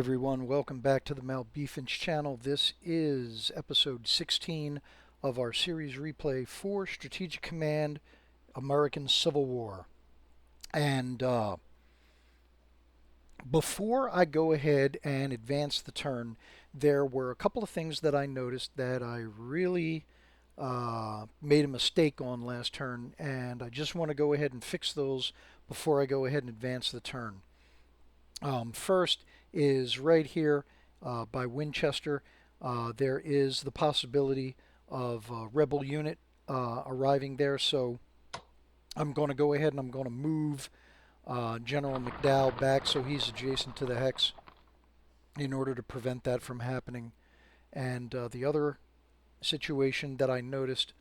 everyone, welcome back to the Malbeefance channel. This is episode 16 of our series replay for Strategic Command American Civil War. And before I go ahead and advance the turn, there were a couple of things that I noticed that I really made a mistake on last turn, and I just want to go ahead and fix those before I go ahead and advance the turn. First is right here by Winchester. There is the possibility of a rebel unit arriving there, so I'm going to go ahead and I'm going to move General McDowell back so he's adjacent to the hex in order to prevent that from happening. And the other situation that I noticed,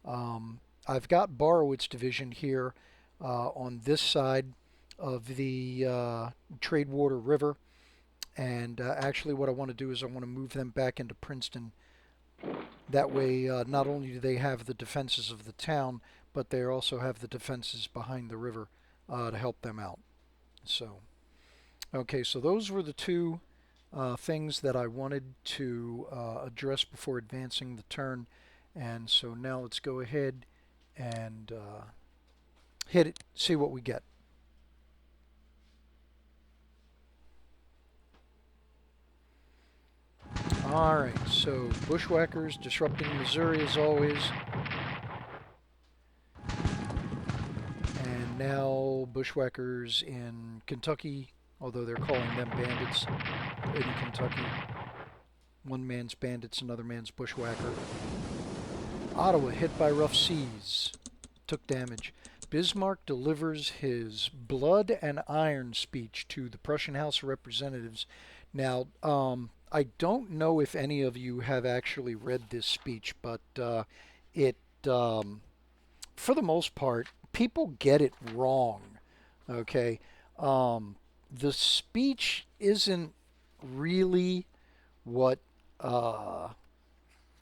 I've got Borowitz Division here on this side of the Tradewater River, and actually what I want to do is I want to move them back into Princeton. That way not only do they have the defenses of the town, but they also have the defenses behind the river to help them out. So okay, so those were the two things that I wanted to address before advancing the turn, and so now let's go ahead and hit it, see what we get. Alright, so Bushwhackers disrupting Missouri as always. And now Bushwhackers in Kentucky, although they're calling them bandits in Kentucky. One man's bandits, another man's bushwhacker. Ottawa hit by rough seas, took damage. Bismarck delivers his blood and iron speech to the Prussian House of Representatives. Now, I don't know if any of you have actually read this speech, but it, for the most part, people get it wrong. Okay, the speech isn't really what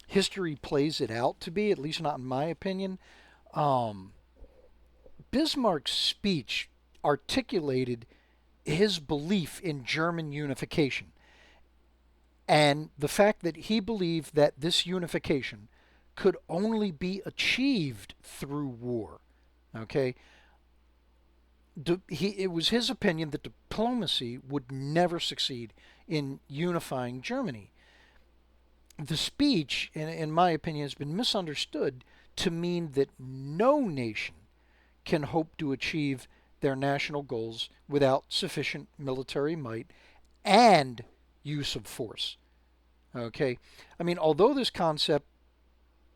history plays it out to be, at least not in my opinion. Bismarck's speech articulated his belief in German unification, and the fact that he believed that this unification could only be achieved through war. Okay? It was his opinion that diplomacy would never succeed in unifying Germany. The speech, in my opinion, has been misunderstood to mean that no nation can hope to achieve their national goals without sufficient military might and use of force. Okay, I mean, although this concept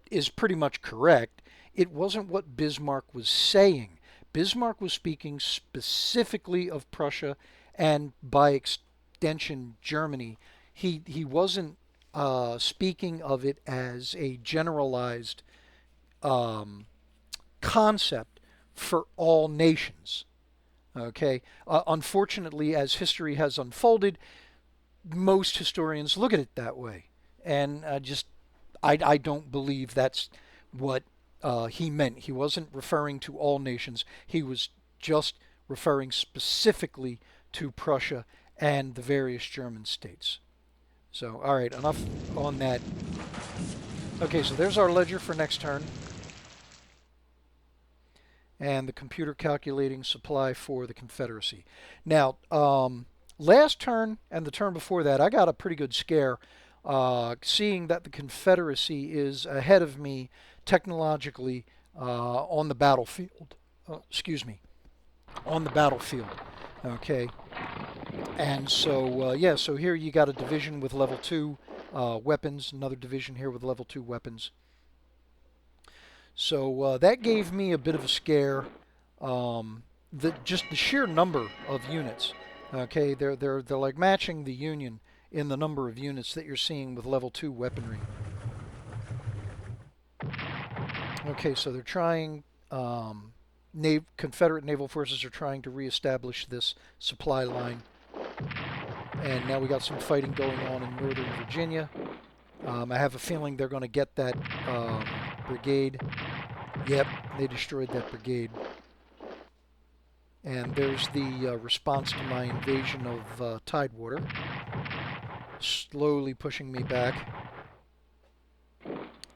is pretty much correct, it wasn't what Bismarck was saying. Bismarck was speaking specifically of Prussia and, by extension, Germany. He wasn't speaking of it as a generalized concept for all nations. Okay, unfortunately, as history has unfolded, most historians look at it that way, and I don't believe that's what he meant. He wasn't referring to all nations. He was just referring specifically to Prussia and the various German states. So, all right, enough on that. Okay, so there's our ledger for next turn, and the computer calculating supply for the Confederacy. Now, last turn and the turn before that, I got a pretty good scare seeing that the Confederacy is ahead of me technologically on the battlefield. Excuse me, on the battlefield. Okay, and so yeah, so here you got a division with level 2 weapons, another division here with level 2 weapons. So that gave me a bit of a scare. Just the sheer number of units. Okay, they're like matching the Union in the number of units that you're seeing with level 2 weaponry. Okay, so they're trying, Confederate naval forces are trying to reestablish this supply line. And now we got some fighting going on in Northern Virginia. I have a feeling they're going to get that brigade. Yep, they destroyed that brigade. And there's the response to my invasion of Tidewater. slowly pushing me back.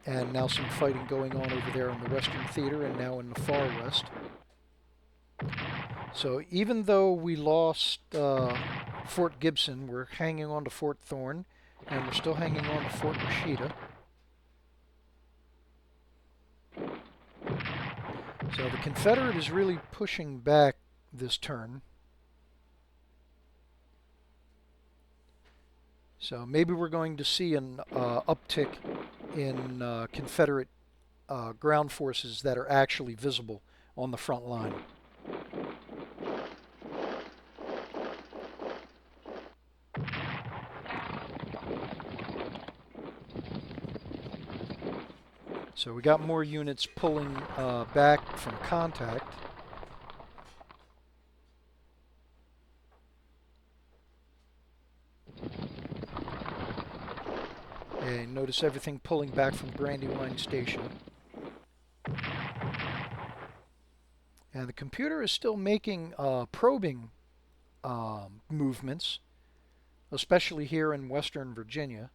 And now some fighting going on over there in the Western Theater and now in the far west. So even though we lost Fort Gibson, we're hanging on to Fort Thorne, and we're still hanging on to Fort Rashida. So the Confederate is really pushing back this turn. So maybe we're going to see an uptick in Confederate ground forces that are actually visible on the front line. So we got more units pulling back from contact. And notice everything pulling back from Brandywine Station. And the computer is still making probing movements, especially here in Western Virginia.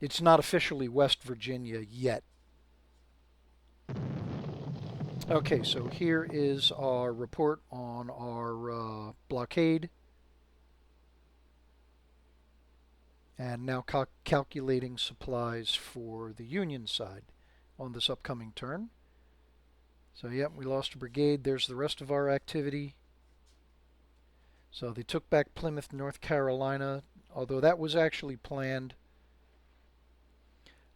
It's not officially West Virginia yet. Okay, so here is our report on our blockade. And now calculating supplies for the Union side on this upcoming turn. So yep, we lost a brigade. There's the rest of our activity. So they took back Plymouth, North Carolina, although that was actually planned.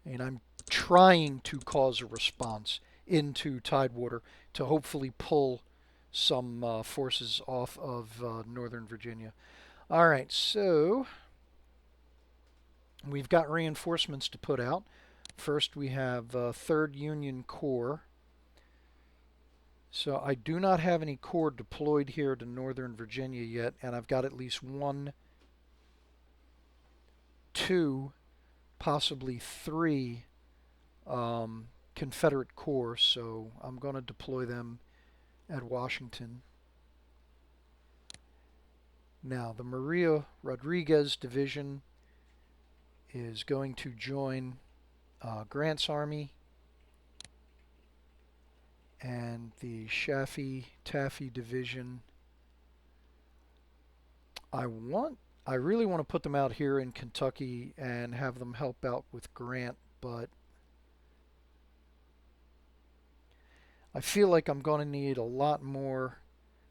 And I'm trying to cause a response into Tidewater to hopefully pull some forces off of Northern Virginia. All right, so we've got reinforcements to put out. First, we have 3rd Union Corps. So I do not have any corps deployed here to Northern Virginia yet, and I've got at least 1, 2, possibly 3 Confederate corps, so I'm going to deploy them at Washington. Now, the Maria Rodriguez Division is going to join Grant's Army, and the Taffy Division. I really want to put them out here in Kentucky and have them help out with Grant, but I feel like I'm going to need a lot more,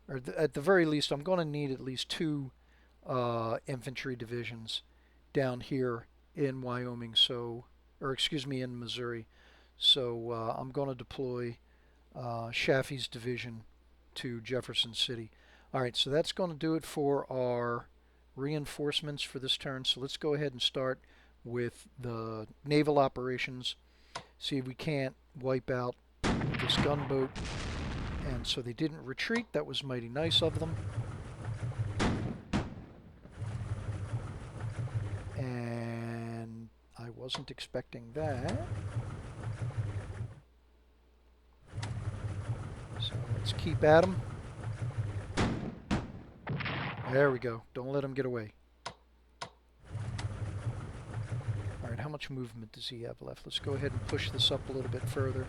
or at the very least, I'm going to need at least 2 infantry divisions down here in Wyoming, in Missouri. So I'm going to deploy Chaffee's division to Jefferson City. All right, so that's going to do it for our reinforcements for this turn. So let's go ahead and start with the naval operations. See if we can't wipe out this gunboat. And so they didn't retreat. That was mighty nice of them. And I wasn't expecting that. So let's keep at them. There we go. Don't let him get away. All right, how much movement does he have left? Let's go ahead and push this up a little bit further.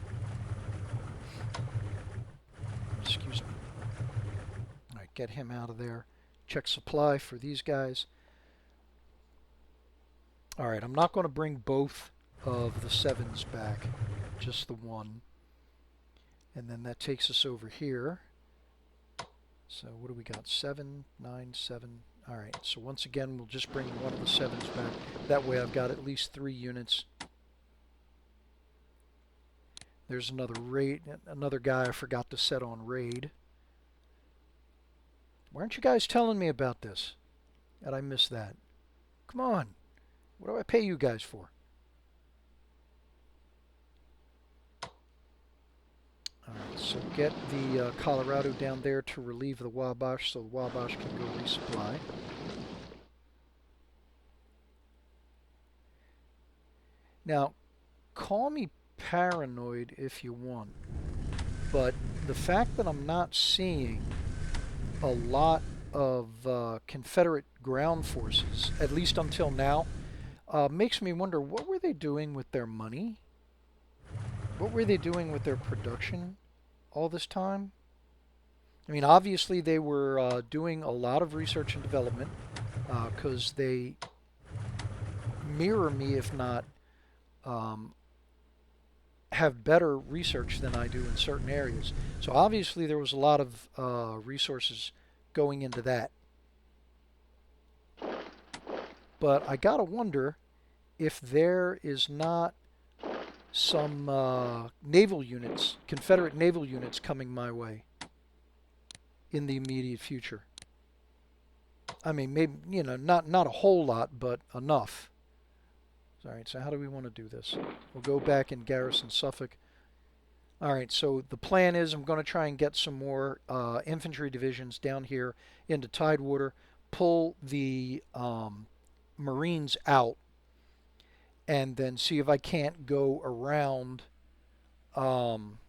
Excuse me. All right, get him out of there. Check supply for these guys. All right, I'm not going to bring both of the 7s back, just the one. And then that takes us over here. So what do we got? 7, 9, 7. All right, so once again, we'll just bring one of the 7s back. That way I've got at least 3 units. There's another guy I forgot to set on raid. Why aren't you guys telling me about this? And I missed that. Come on. What do I pay you guys for? Alright, so get the Colorado down there to relieve the Wabash so the Wabash can go resupply. Now, call me paranoid if you want, but the fact that I'm not seeing a lot of Confederate ground forces, at least until now, Makes me wonder, what were they doing with their money? What were they doing with their production all this time? I mean, obviously they were doing a lot of research and development because they mirror me, if not um, have better research than I do in certain areas. So obviously there was a lot of resources going into that. But I gotta wonder if there is not some naval units, Confederate naval units coming my way in the immediate future. I mean, maybe, not a whole lot, but enough. All right, so how do we want to do this? We'll go back and garrison Suffolk. All right, so the plan is I'm going to try and get some more infantry divisions down here into Tidewater, pull the Marines out, and then see if I can't go around um,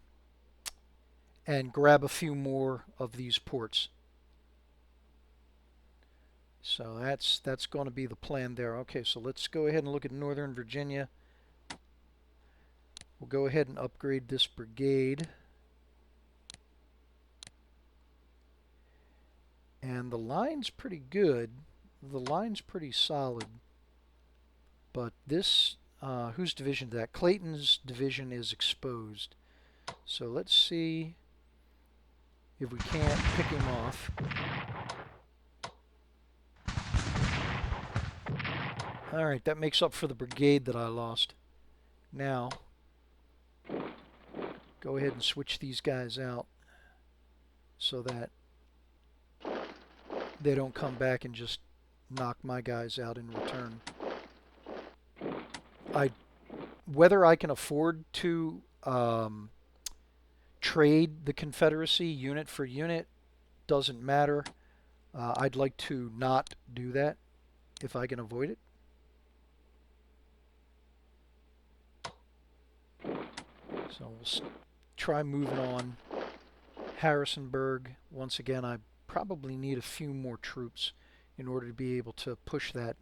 and grab a few more of these ports. So that's going to be the plan there. Okay, so let's go ahead and look at Northern Virginia. We'll go ahead and upgrade this brigade. And the line's pretty good. The line's pretty solid. But this, whose division is that? Clayton's division is exposed. So let's see if we can't pick him off. Alright, that makes up for the brigade that I lost. Now, go ahead and switch these guys out so that they don't come back and just knock my guys out in return. Whether I can afford to trade the Confederacy unit for unit doesn't matter. I'd like to not do that if I can avoid it. So we'll try moving on. Harrisonburg, once again, I probably need a few more troops in order to be able to push that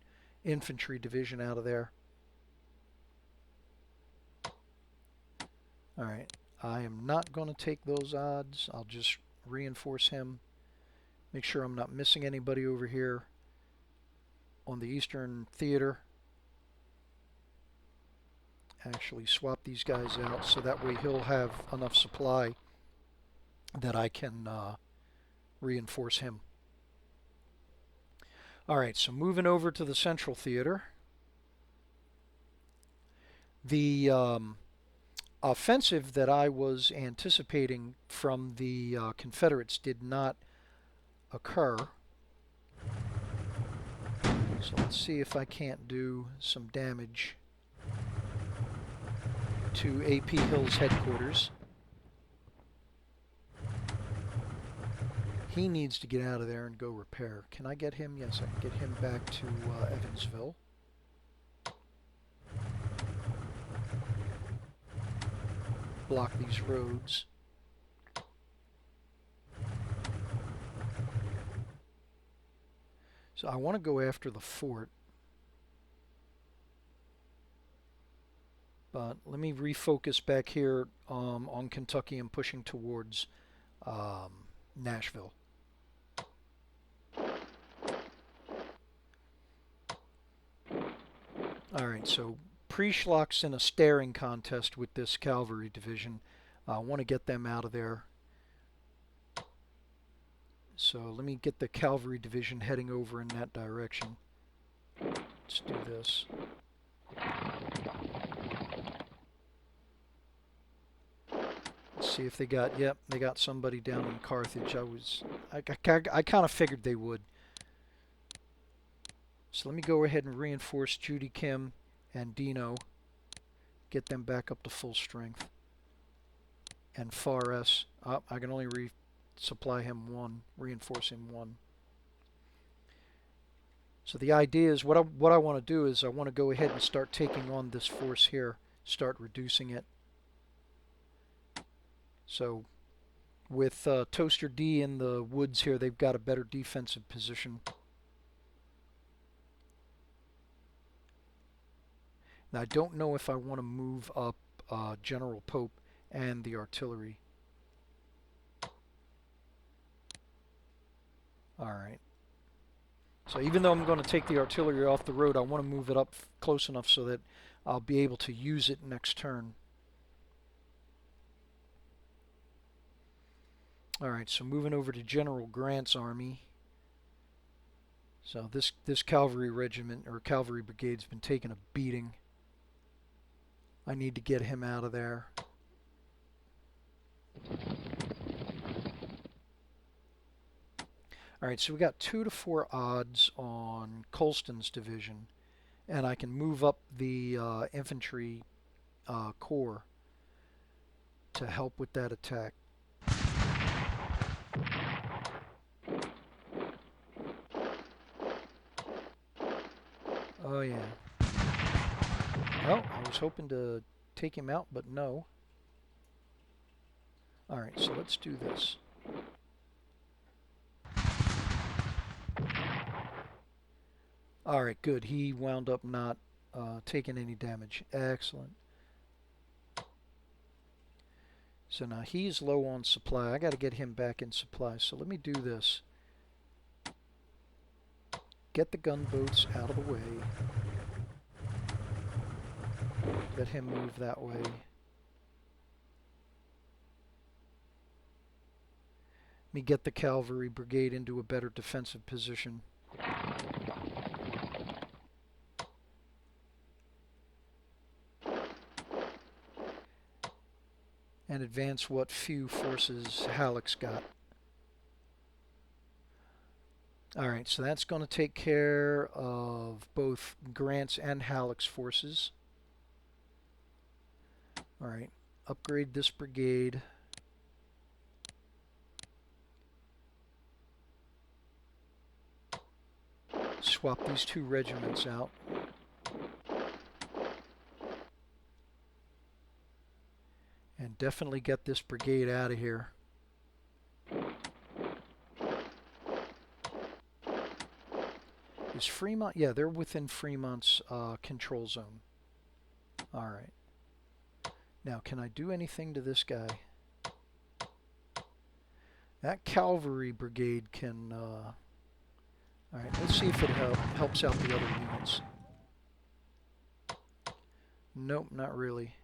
infantry division out of there. Alright, I am not going to take those odds. I'll just reinforce him. Make sure I'm not missing anybody over here on the Eastern Theater. Actually swap these guys out so that way he'll have enough supply that I can reinforce him. Alright, so moving over to the Central Theater. The offensive that I was anticipating from the Confederates did not occur. So let's see if I can't do some damage to AP Hill's headquarters. He needs to get out of there and go repair. Can I get him? Yes, I can get him back to Evansville. Block these roads. So I want to go after the fort. But let me refocus back here on Kentucky and pushing towards Nashville. Alright, so Preschlock's in a staring contest with this cavalry division. I want to get them out of there. So let me get the cavalry division heading over in that direction. Let's do this. Let's see if they got, yep, they got somebody down in Carthage. I kind of figured they would. So let me go ahead and reinforce Judy Kim and Dino. Get them back up to full strength. And Far S. Oh, I can only resupply him one, reinforce him one. So the idea is what I want to do is I want to go ahead and start taking on this force here, start reducing it. So with Toaster D in the woods here, they've got a better defensive position. Now, I don't know if I want to move up General Pope and the artillery. Alright. So even though I'm going to take the artillery off the road, I want to move it up close enough so that I'll be able to use it next turn. Alright, so moving over to General Grant's army. So this cavalry regiment, or cavalry brigade's been taking a beating. I need to get him out of there. Alright, so we got 2 to 4 odds on Colston's division. And I can move up the infantry corps to help with that attack. Oh yeah. Oh, I was hoping to take him out, but no. Alright, so let's do this. Alright, good. He wound up not taking any damage. Excellent. So now he's low on supply. I got to get him back in supply. So let me do this. Get the gunboats out of the way. Let him move that way. Let me get the cavalry brigade into a better defensive position. And advance what few forces Halleck's got. Alright, so that's going to take care of both Grant's and Halleck's forces. Alright, upgrade this brigade. Swap these 2 regiments out. And definitely get this brigade out of here. Is Fremont? Yeah, they're within Fremont's control zone. Alright. Now, can I do anything to this guy? That cavalry brigade can... Alright, let's see if it helps out the other units. Nope, not really.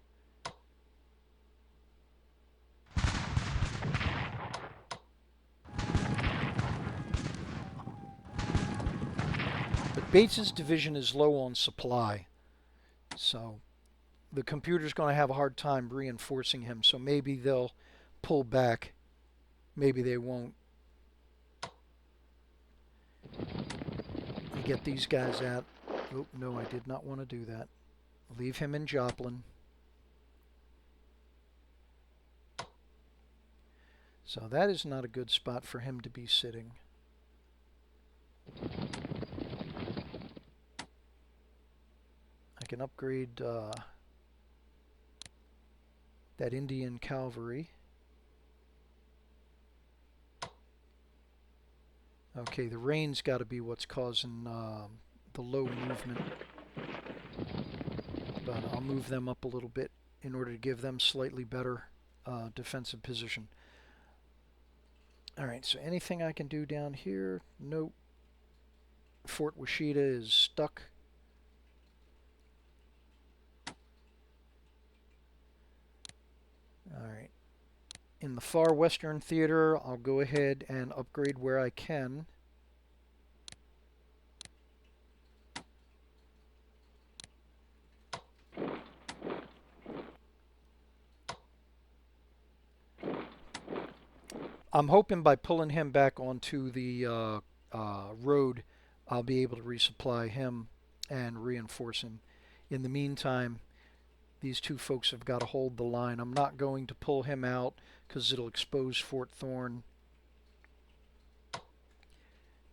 But Bates's division is low on supply, so the computer's going to have a hard time reinforcing him, so maybe they'll pull back. Maybe they won't. You get these guys out. Oh, no, I did not want to do that. Leave him in Joplin. So that is not a good spot for him to be sitting. I can upgrade that Indian cavalry. Okay, the rain's got to be what's causing the low movement. But I'll move them up a little bit in order to give them slightly better defensive position. Alright, so anything I can do down here? Nope. Fort Washita is stuck. Alright. In the far western theater, I'll go ahead and upgrade where I can. I'm hoping by pulling him back onto the road, I'll be able to resupply him and reinforce him. In the meantime, these 2 folks have got to hold the line. I'm not going to pull him out because it'll expose Fort Thorne.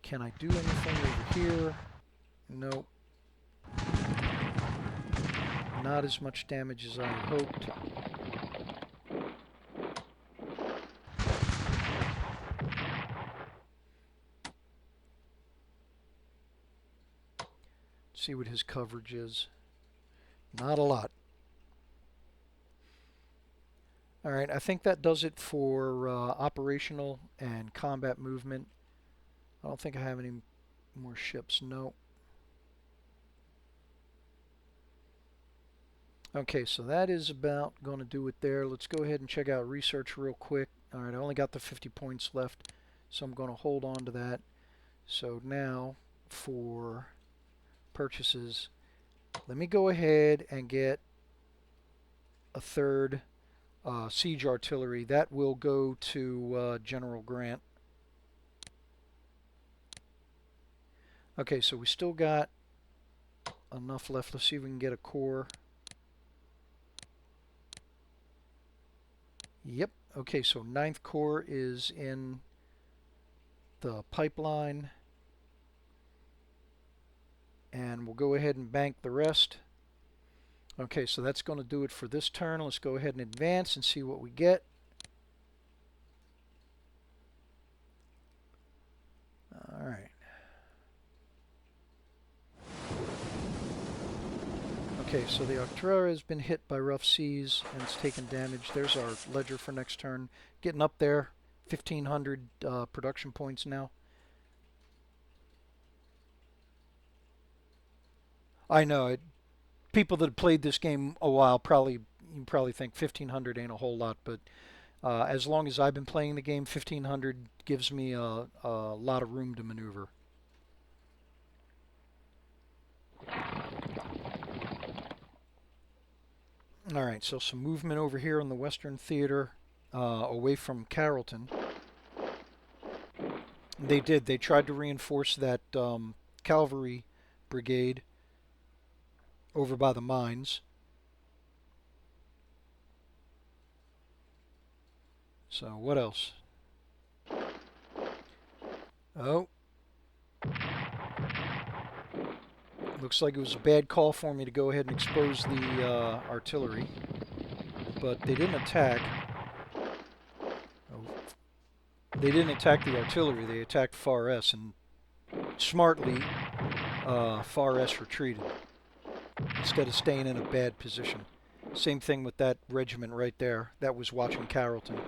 Can I do anything over here? Nope. Not as much damage as I had hoped. See what his coverage is. Not a lot. All right, I think that does it for operational and combat movement. I don't think I have any more ships. No. Okay, so that is about going to do it there. Let's go ahead and check out research real quick. All right, I only got the 50 points left, so I'm going to hold on to that. So now for purchases, let me go ahead and get a third siege artillery. That will go to General Grant. Okay, so we still got enough left. Let's see if we can get a core. Yep. Okay, so ninth Corps is in the pipeline. And we'll go ahead and bank the rest. Okay, so that's going to do it for this turn. Let's go ahead and advance and see what we get. All right. Okay, so the Octrara has been hit by rough seas and it's taken damage. There's our ledger for next turn. Getting up there, 1,500 production points now. I know it. People that have played this game a while you probably think 1,500 ain't a whole lot, but as long as I've been playing the game, 1,500 gives me a lot of room to maneuver. All right, so some movement over here on the Western Theater, away from Carrollton. They did. They tried to reinforce that cavalry brigade over by the mines. So what else? Oh, looks like it was a bad call for me to go ahead and expose the artillery, but they didn't attack. Oh, they didn't attack the artillery. They attacked Far S, and smartly, Far S retreated instead of staying in a bad position. Same thing with that regiment right there. That was watching Carrollton.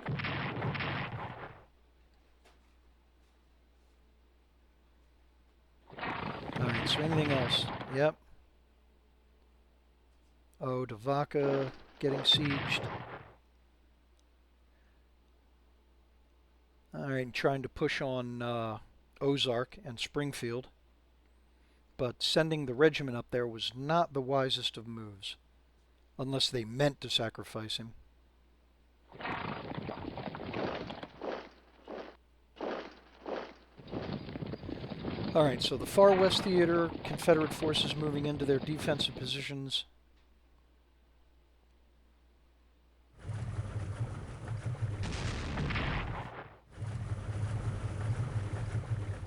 Alright, so anything else? Yep. Oh, Devaka getting sieged. Alright, trying to push on Ozark and Springfield. But sending the regiment up there was not the wisest of moves. Unless they meant to sacrifice him. Alright, so the far west theater, Confederate forces moving into their defensive positions.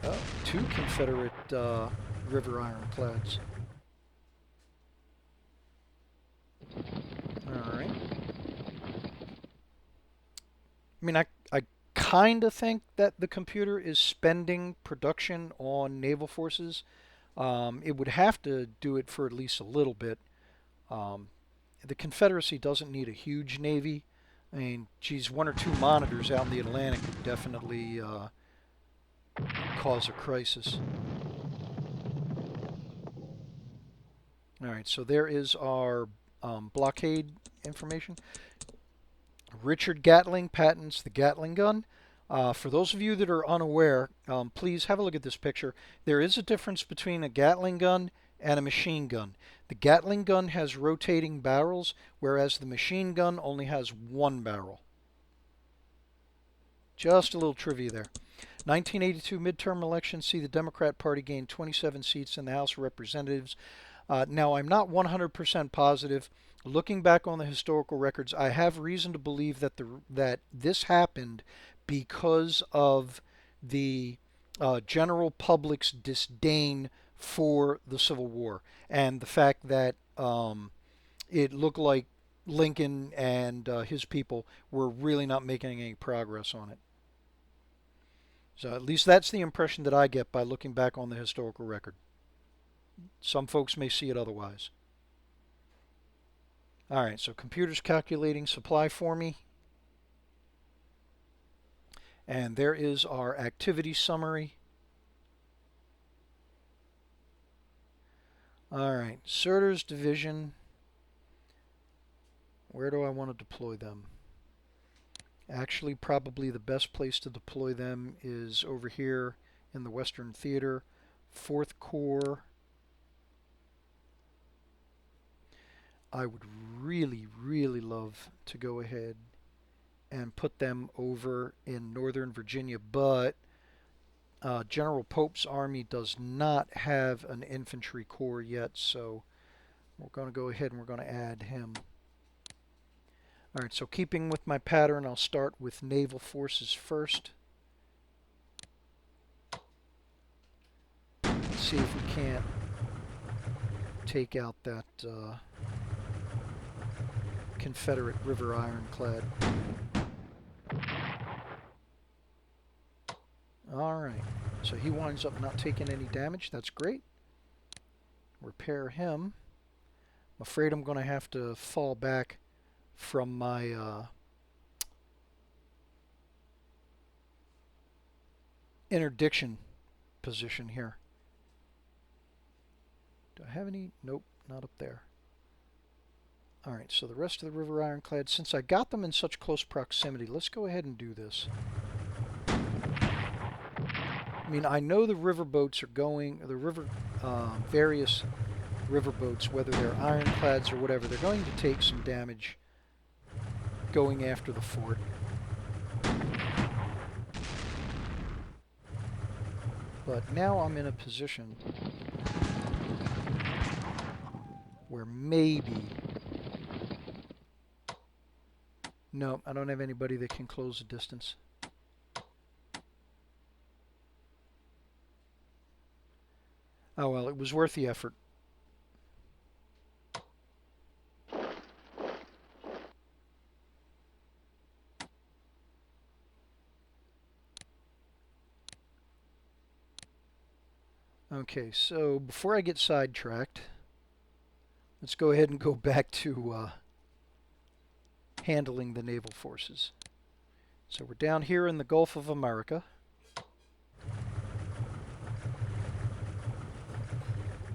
Oh, two Confederate river ironclads. Alright. I mean, I kind of think that the computer is spending production on naval forces. It would have to do it for at least a little bit. Um, the Confederacy doesn't need a huge navy. I mean, geez, one or two monitors out in the Atlantic would definitely cause a crisis. All right, so there is our blockade information. Richard Gatling patents the Gatling gun. For those of you that are unaware, please have a look at this picture. There is a difference between a Gatling gun and a machine gun. The Gatling gun has rotating barrels, whereas the machine gun only has one barrel. Just a little trivia there. 1982 midterm elections see the Democrat Party gain 27 seats in the House of Representatives. Now, I'm not 100% positive. Looking back on the historical records, I have reason to believe that this happened because of the general public's disdain for the Civil War and the fact that it looked like Lincoln and his people were really not making any progress on it. So at least that's the impression that I get by looking back on the historical record. Some folks may see it otherwise. All right, so computer's calculating supply for me. And there is our activity summary. All right, Surtur's division. Where do I want to deploy them? Actually, probably the best place to deploy them is over here in the Western Theater. 4th Corps. I would really, really love to go ahead and put them over in Northern Virginia, but General Pope's army does not have an infantry corps yet, so we're going to go ahead and we're going to add him. All right, so keeping with my pattern, I'll start with naval forces first. Let's see if we can't take out that Confederate river ironclad. All right, so he winds up not taking any damage. That's great. Repair him. I'm afraid I'm going to have to fall back from my interdiction position here. Do I have any? Nope, not up there. All right, so the rest of the river ironclad, since I got them in such close proximity, let's go ahead and do this. I mean, I know the river boats are going, various river boats, whether they're ironclads or whatever, they're going to take some damage going after the fort. But now I'm in a position where maybe... No, I don't have anybody that can close the distance. Oh well, it was worth the effort. Okay, so before I get sidetracked, let's go ahead and go back to handling the naval forces. So we're down here in the Gulf of America.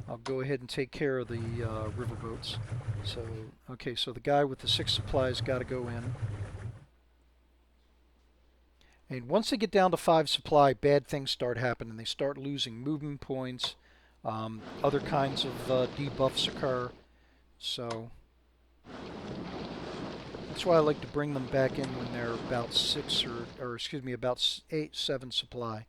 I'll go ahead and take care of the riverboats. So, okay, so the guy with the 6 supplies got to go in. And once they get down to 5 supply, bad things start happening. They start losing movement points. Other kinds of debuffs occur. So that's why I like to bring them back in when they're about 6 or excuse me, about 8, 7 supply.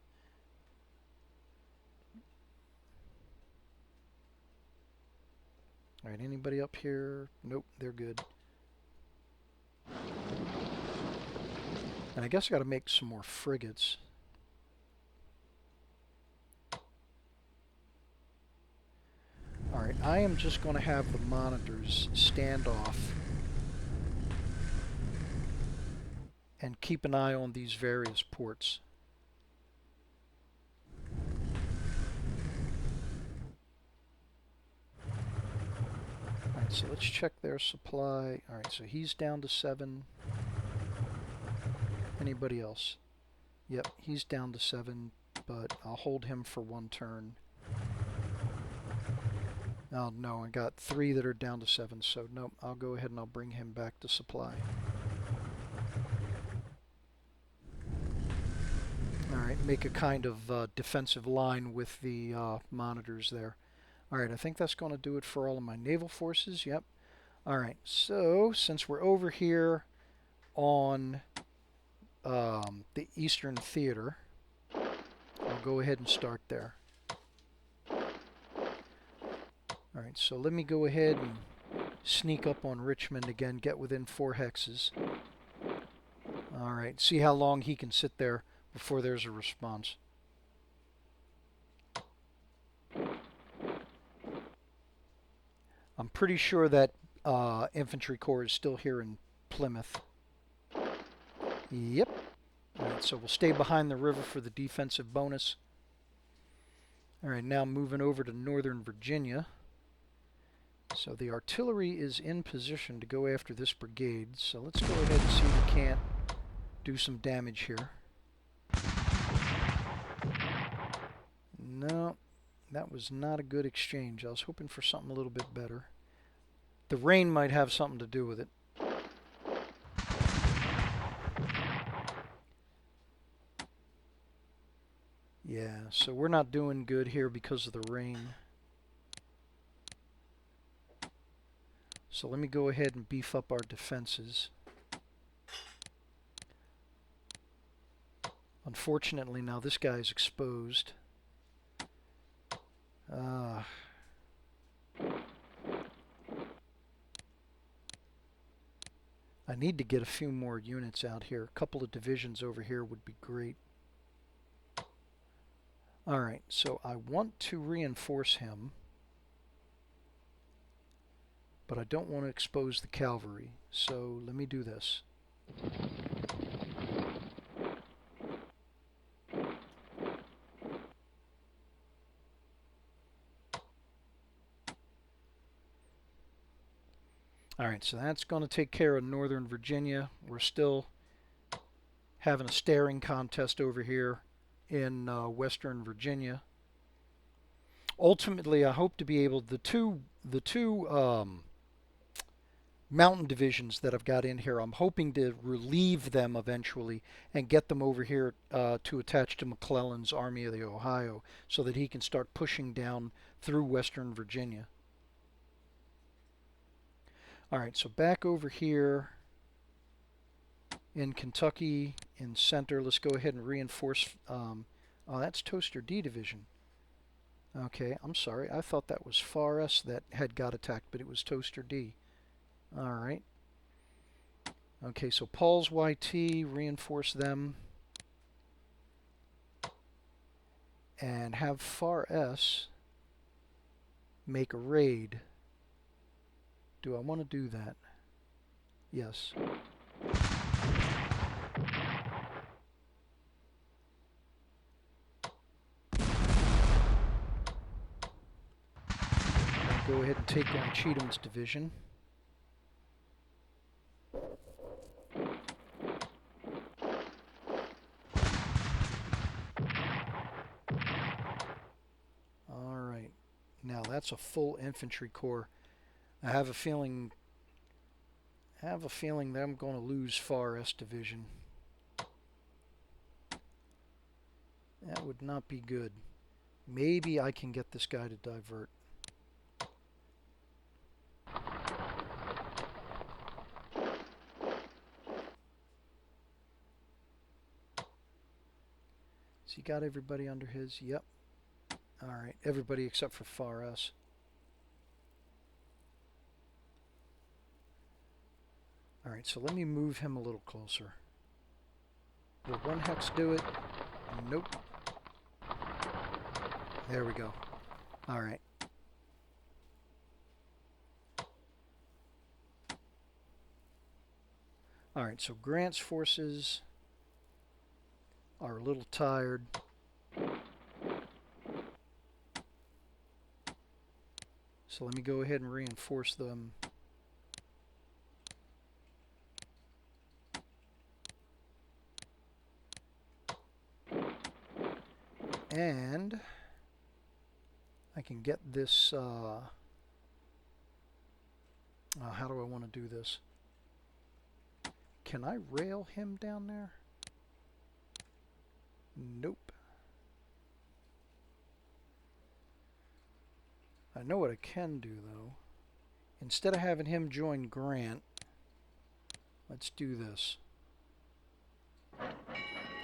All right, anybody up here? Nope, they're good. And I guess I got to make some more frigates. All right, I am just going to have the monitors stand off and keep an eye on these various ports. All right, so let's check their supply. All right, so he's down to 7. Anybody else? Yep, he's down to 7, but I'll hold him for 1 turn. Oh no, I got 3 that are down to 7, so nope, I'll go ahead and I'll bring him back to supply. Alright, make a kind of defensive line with the monitors there. Alright, I think that's going to do it for all of my naval forces. Yep. Alright, so since we're over here on the Eastern Theater, I'll go ahead and start there. Alright, so let me go ahead and sneak up on Richmond again, get within 4 hexes. Alright, see how long he can sit there before there's a response. I'm pretty sure that infantry corps is still here in Plymouth. Yep. Alright, so we'll stay behind the river for the defensive bonus. Alright, now moving over to Northern Virginia. So the artillery is in position to go after this brigade. So let's go ahead and see if we can't do some damage here. No, that was not a good exchange. I was hoping for something a little bit better. The rain might have something to do with it. Yeah, so we're not doing good here because of the rain. So let me go ahead and beef up our defenses. Unfortunately, now this guy's exposed. I need to get a few more units out here. A couple of divisions over here would be great. Alright, so I want to reinforce him, but I don't want to expose the cavalry. So let me do this. Alright, so that's going to take care of Northern Virginia. We're still having a staring contest over here in Western Virginia. Ultimately, I hope to be able, the two mountain divisions that I've got in here, I'm hoping to relieve them eventually and get them over here to attach to McClellan's Army of the Ohio so that he can start pushing down through Western Virginia. Alright, so back over here in Kentucky, in center, let's go ahead and reinforce. Oh, that's Toaster D Division. Okay, I'm sorry. I thought that was Far S that had got attacked, but it was Toaster D. Alright. Okay, so Paul's YT, reinforce them. And have Far S make a raid. Do I want to do that? Yes. I'll go ahead and take on Cheatham's division. Alright. Now that's a full infantry corps. I have a feeling that I'm going to lose Far S Division. That would not be good. Maybe I can get this guy to divert. Has he got everybody under his? Yep. Alright, everybody except for Far S. Alright, so let me move him a little closer. Will one hex do it? Nope. There we go. Alright. Alright, so Grant's forces are a little tired. So let me go ahead and reinforce them. And I can get this, how do I want to do this? Can I rail him down there? Nope. I know what I can do, though. Instead of having him join Grant, let's do this.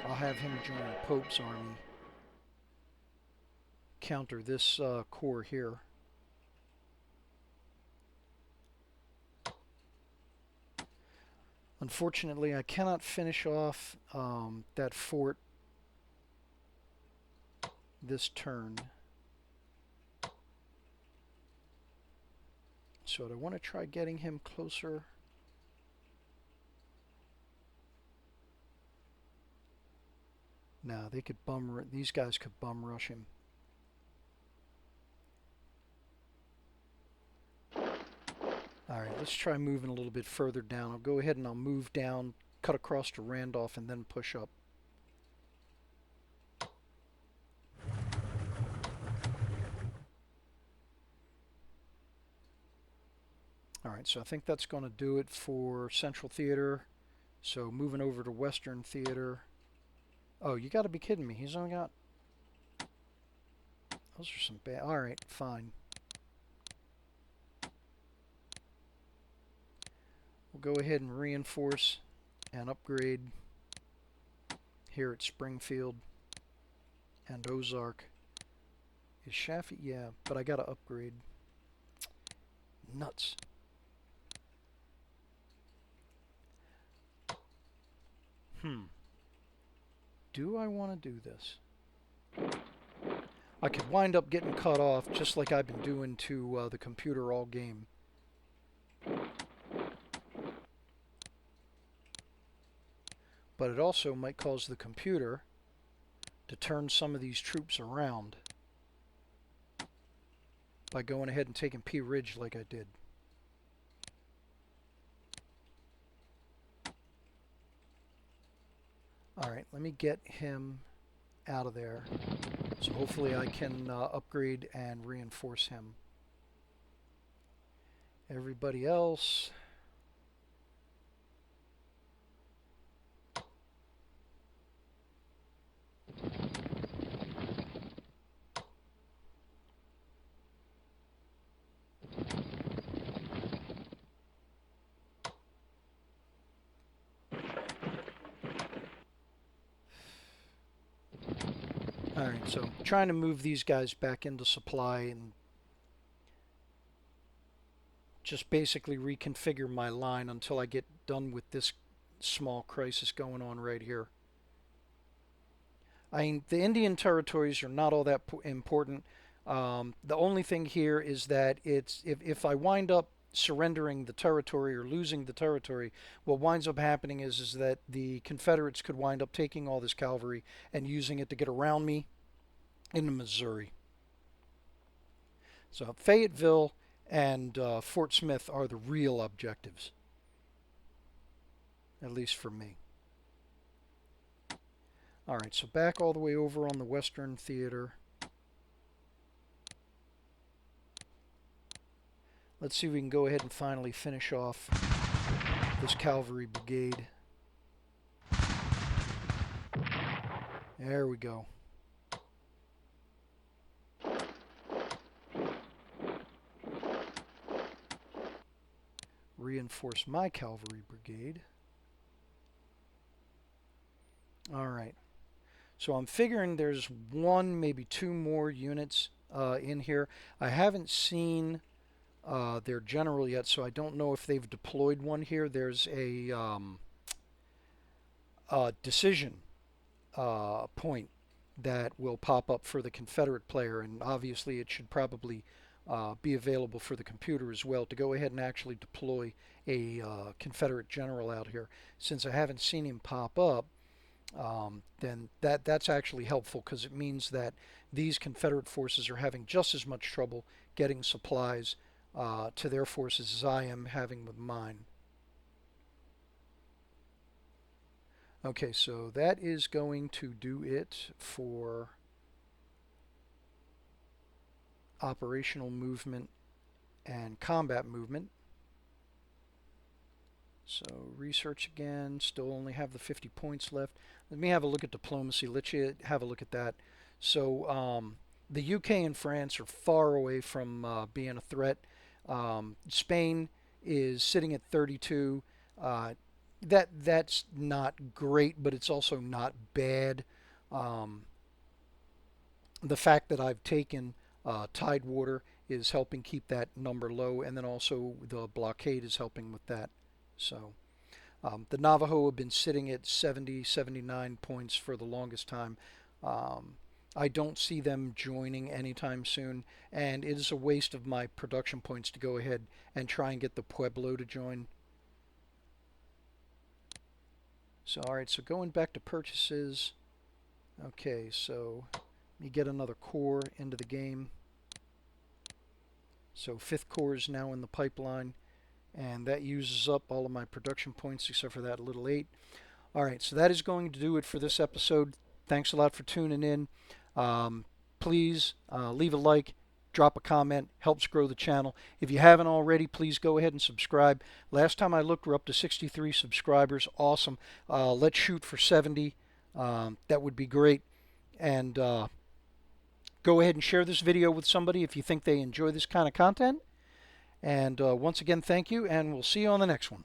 I'll have him join Pope's army. Counter this corps here. Unfortunately, I cannot finish off that fort this turn. So I want to try getting him closer. Now they could these guys could bum rush him. All right, let's try moving a little bit further down. I'll go ahead and I'll move down, cut across to Randolph, and then push up. All right, so I think that's going to do it for Central Theater. So moving over to Western Theater. Oh, you got to be kidding me. He's only got... Those are some bad... All right, fine. We'll go ahead and reinforce and upgrade here at Springfield and Ozark. Is Shafi? Yeah, but I got to upgrade. Nuts. Do I want to do this? I could wind up getting cut off just like I've been doing to the computer all game. But it also might cause the computer to turn some of these troops around by going ahead and taking P Ridge like I did. Alright, let me get him out of there. So hopefully I can upgrade and reinforce him. Everybody else... Alright, so trying to move these guys back into supply and just basically reconfigure my line until I get done with this small crisis going on right here. I mean, the Indian territories are not all that important. The only thing here is that it's if I wind up surrendering the territory or losing the territory, what winds up happening is that the Confederates could wind up taking all this cavalry and using it to get around me into Missouri. So Fayetteville and Fort Smith are the real objectives, at least for me. All right, so back all the way over on the Western Theater. Let's see if we can go ahead and finally finish off this cavalry brigade. There we go. Reinforce my cavalry brigade. All right. So I'm figuring there's one, maybe two more units in here. I haven't seen their general yet, so I don't know if they've deployed one here. There's a decision point that will pop up for the Confederate player, and obviously it should probably be available for the computer as well to go ahead and actually deploy a Confederate general out here. Since I haven't seen him pop up, then that's actually helpful because it means that these Confederate forces are having just as much trouble getting supplies to their forces as I am having with mine. Okay, so that is going to do it for operational movement and combat movement. So research again, still only have the 50 points left. Let me have a look at diplomacy. Let you have a look at that. So the UK and France are far away from being a threat. Spain is sitting at 32. That's not great, but it's also not bad. The fact that I've taken Tidewater is helping keep that number low, and then also the blockade is helping with that. So the Navajo have been sitting at 70, 79 points for the longest time. I don't see them joining anytime soon, and it is a waste of my production points to go ahead and try and get the Pueblo to join. So, alright, so going back to purchases. Okay, so let me get another corps into the game. So 5th Corps is now in the pipeline. And that uses up all of my production points except for that little 8. All right, so that is going to do it for this episode. Thanks a lot for tuning in. Please leave a like, drop a comment, helps grow the channel. If you haven't already, please go ahead and subscribe. Last time I looked, we're up to 63 subscribers. Awesome. Let's shoot for 70. That would be great. And go ahead and share this video with somebody if you think they enjoy this kind of content. And once again, thank you, and we'll see you on the next one.